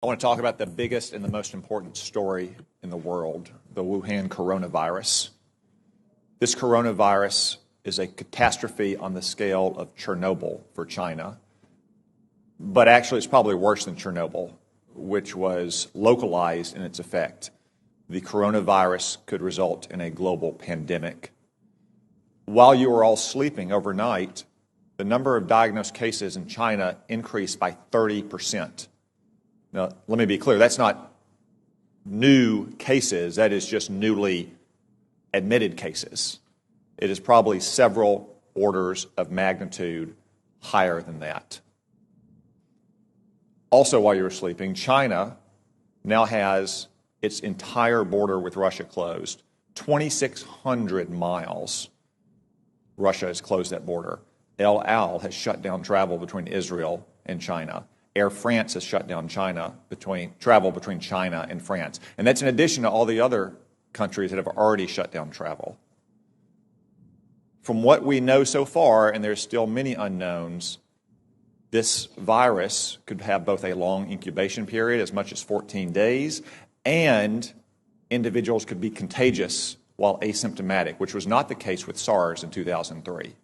I want to talk about the biggest and the most important story in the world, the Wuhan coronavirus. This coronavirus is a catastrophe on the scale of Chernobyl for China, but actually it's probably worse than Chernobyl, which was localized in its effect. The coronavirus could result in a global pandemic. While you were all sleeping overnight, the number of diagnosed cases in China increased by 30%. Now, let me be clear, that's not new cases, that is just newly admitted cases. It is probably several orders of magnitude higher than that. Also, while you were sleeping, China now has its entire border with Russia closed. 2,600 miles, Russia has closed that border. El Al has shut down travel between Israel and China. Air France has shut down travel between China and France. And that's in addition to all the other countries that have already shut down travel. From what we know so far, and there's still many unknowns, this virus could have both a long incubation period, as much as 14 days, and individuals could be contagious while asymptomatic, which was not the case with SARS in 2003.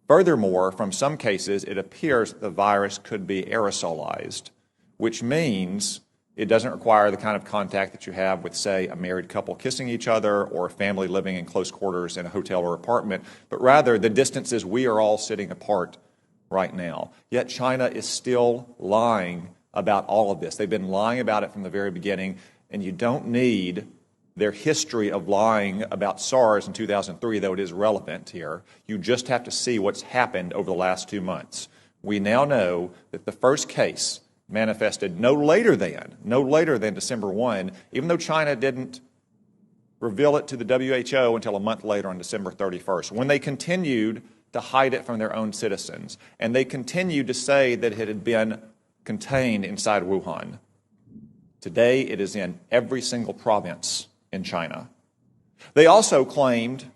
Furthermore, from some cases, it appears that the virus could be aerosolized, which means it doesn't require the kind of contact that you have with, say, a married couple kissing each other or a family living in close quarters in a hotel or apartment, but rather the distances we are all sitting apart right now. Yet China is still lying about all of this. They've been lying about it from the very beginning, and you don't need their history of lying about SARS in 2003, though it is relevant here. You just have to see what's happened over the last 2 months. We now know that the first case manifested no later than December 1, even though China didn't reveal it to the WHO until a month later on December 31st, when they continued to hide it from their own citizens. And they continued to say that it had been contained inside Wuhan. Today, it is in every single province in China. They also claimed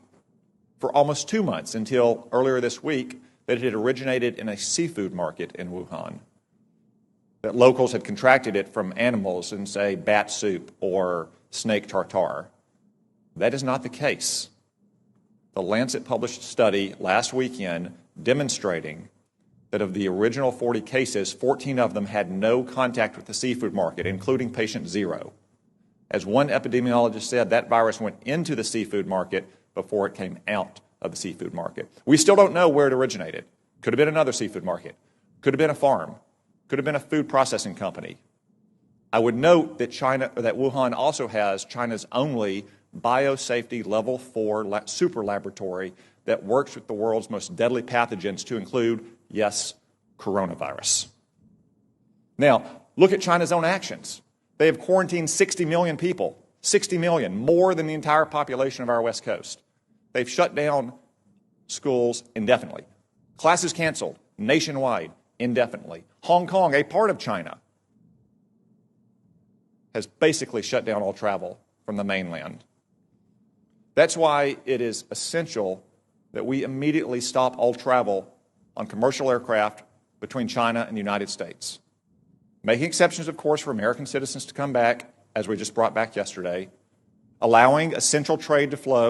for almost 2 months, until earlier this week, that it had originated in a seafood market in Wuhan, that locals had contracted it from animals in, say, bat soup or snake tartare. That is not the case. The Lancet published a study last weekend demonstrating that of the original 40 cases, 14 of them had no contact with the seafood market, including patient 0. As one epidemiologist said, that virus went into the seafood market before it came out of the seafood market. We still don't know where it originated. Could have been another seafood market. Could have been a farm. Could have been a food processing company. I would note that Wuhan also has China's only biosafety level 4 super laboratory that works with the world's most deadly pathogens, to include, yes, coronavirus. Now, look at China's own actions. They have quarantined 60 million people, 60 million, more than the entire population of our West Coast. They've shut down schools indefinitely. Classes canceled nationwide indefinitely. Hong Kong, a part of China, has basically shut down all travel from the mainland. That's why it is essential that we immediately stop all travel on commercial aircraft between China and the United States. Making exceptions, of course, for American citizens to come back, as we just brought back yesterday, allowing essential trade to flow